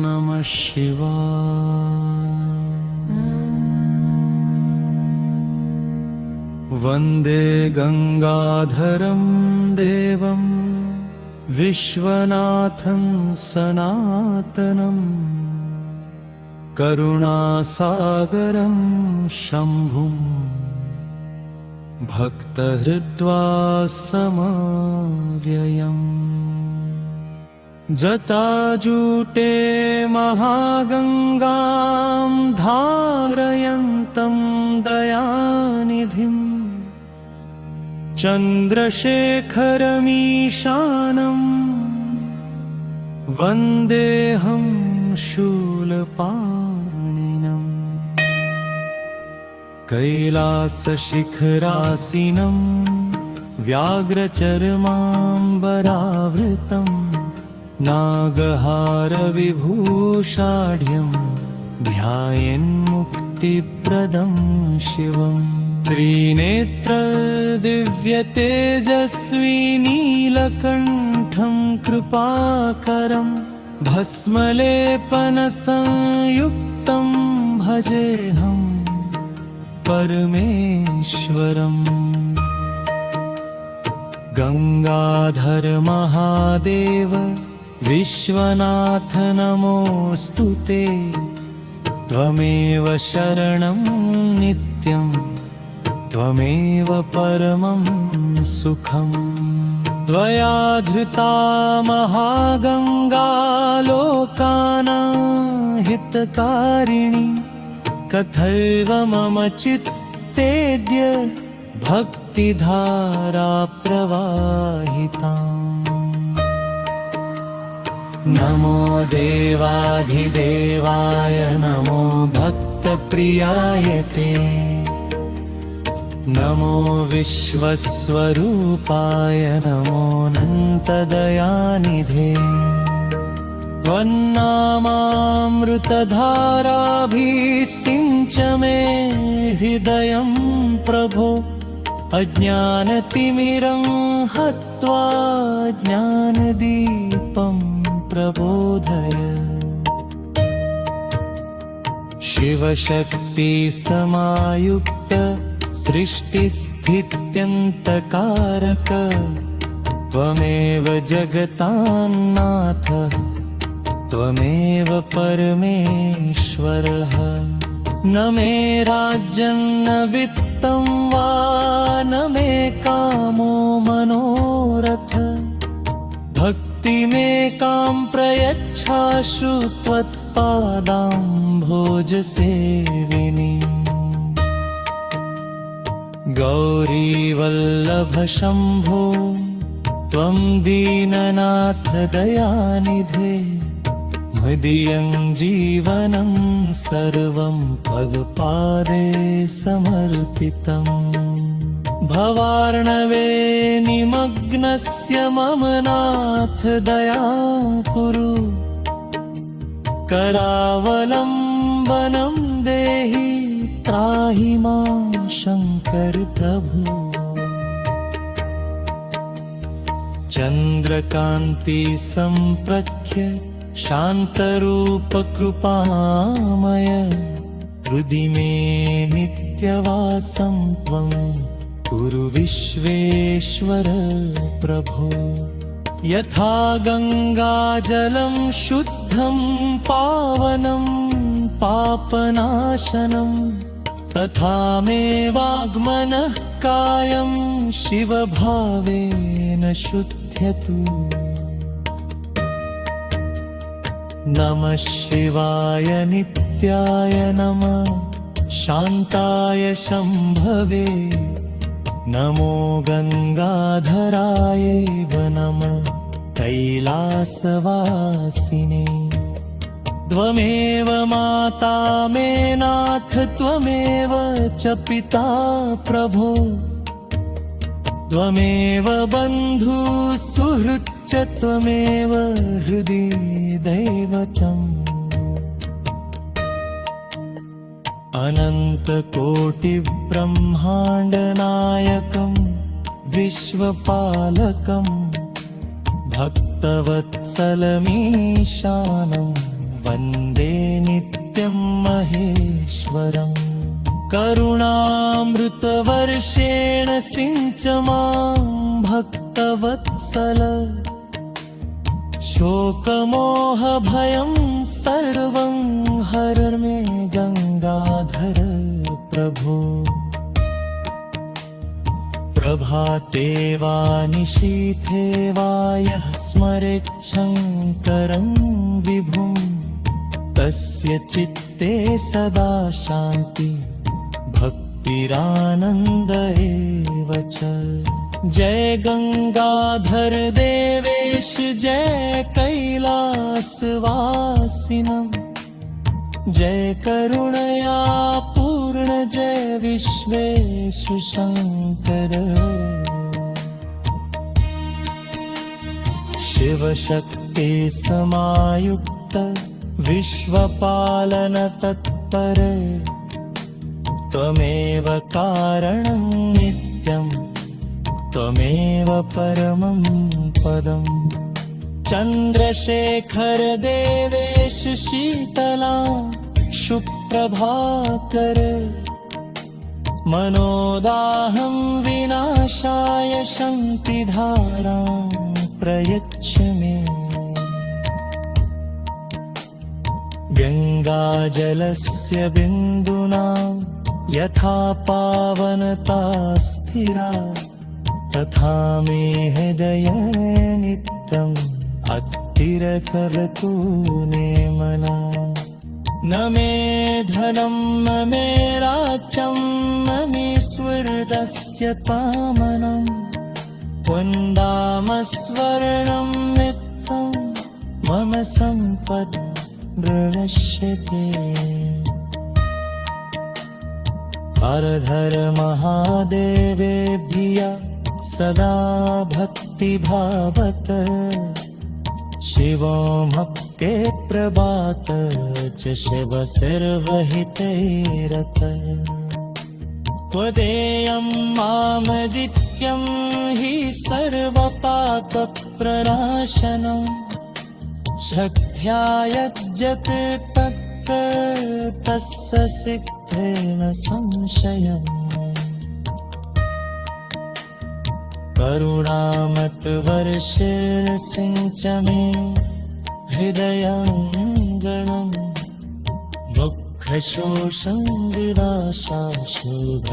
नमः शिवाय। वन्दे गंगाधरं देवं विश्वनाथं सनातनं करुणासागरं शम्भुं भक्तहृद्वासमव्ययम्। जटाजूटे महागंगां धारयन्तं दयानिधिं चन्द्रशेखरमीशानं वन्देऽहं शूलपाणिनम्। कैलासशिखरासीनं व्याघ्रचर्माम्बरावृतं नागहारविभूषाढ्यं ध्यायन्मुक्तिप्रदं शिवम्। त्रिनेत्रदिव्यतेजस्वी नीलकण्ठं कृपाकरं भस्मलेपनसंयुक्तं भजेऽहं परमेश्वरम्। गंगाधर महादेव विश्वनाथ नमोऽस्तु ते। त्वमेव शरणं नित्यं त्वमेव परमं सुखम्। त्वया धृता महागंगा लोकानां हितकारिणी। कथैव मम चित्तेऽद्य भक्तिधारा प्रवाहिता। नमो देवाधिदेवाय नमो भक्तप्रियाय ते। नमो विश्वस्वरूपाय नमोऽनन्तदयानिधे। त्वन्नामामृतधाराभिः सिञ्च मे हृदयं प्रभो। अज्ञानतिमिरं हत्वा ज्ञानदीपं प्रबोधय। शिवशक्तिसमायुक्त सृष्टिस्थित्यन्तकारक त्वमेव जगतां नाथः त्वमेव परमेश्वरः। न मे राज्यं न वित्तं वा न मे कामो मनोरथ। भक्तिमेकां प्रयच्छाशु त्वत्पादाम्भोजसेविनी। गौरीवल्लभ शम्भो त्वं दीननाथ दयानिधे। मदीयं जीवनं सर्वं पदपादे समर्पितम्। भवार्णवे निमग्नस्य मम नाथ दया कुरु। करावलम्बनं देहि त्राहि मां शङ्कर प्रभु। चन्द्रकान्ति सम्प्रख्य शान्तरूपकृपामय। हृदि मे नित्यवासं त्वं कुरु विश्वेश्वर प्रभो। यथा गंगाजलं शुद्धं पावनं पापनाशनं तथा मे वाग्मनः कायं शिवभावेन शुध्यतु। नमः शिवाय नित्याय नमः शान्ताय शम्भवे। नमो गंगाधरायैव नमः कैलासवासिने। त्वमेव माता मे नाथ त्वमेव च पिता प्रभो। त्वमेव बन्धुः सुहृच्च त्वमेव हृदि दैवतम्। अनन्तकोटिब्रह्माण्डनायकं विश्वपालकं भक्तवत्सलमीशानं वन्दे नित्यं महेश्वरम् करुणामृतवर्षेण सिञ्च मां भक्तवत्सल शोकमोहभयं सर्वं हर मे गङ्गाधर प्रभो प्रभाते वा निशीथे वा यः स्मरेच्छङ्करं विभुं तस्य चित्ते सदा शान्ति भक्तिरानन्द एव च जय गंगाधर देवेश जय कैलासवासिनम् जय करुणया पूर्ण जय विश्वेशु शंकर शिवशक्ति समायुक्त विश्वपालन तत्पर त्वमेव कारणं नित्यम् त्वमेव परमं पदम् चन्द्रशेखर देवेश शीतला सुप्रभाकर मनोदाहं विनाशाय शक्तिधारां प्रयच्छ मे गङ्गाजलस्य बिन्दुना यथा पावनता स्थिरा तथा मे हृदय नित्यम् अत्तिरकरतु नेमला न मे धनं न मे राज्यं न मे स्वर्गस्य कामनं वन्दामस्वर्णं नित्यं मम सम्पद् हर धर महादेवेभ्य सदा भक्तिभावत शिवोऽप्ये प्रभात च शिव सर्वहितैरत त्वदेयं मामदित्यं हि सर्वपापप्रणाशनं शक्त्या यज्जते तस्य सिद्धेन संशयम् करुणामतवर्षेण सिञ्च मे हृदयाङ्गणम् दुःखशोषं विनाशाशुभ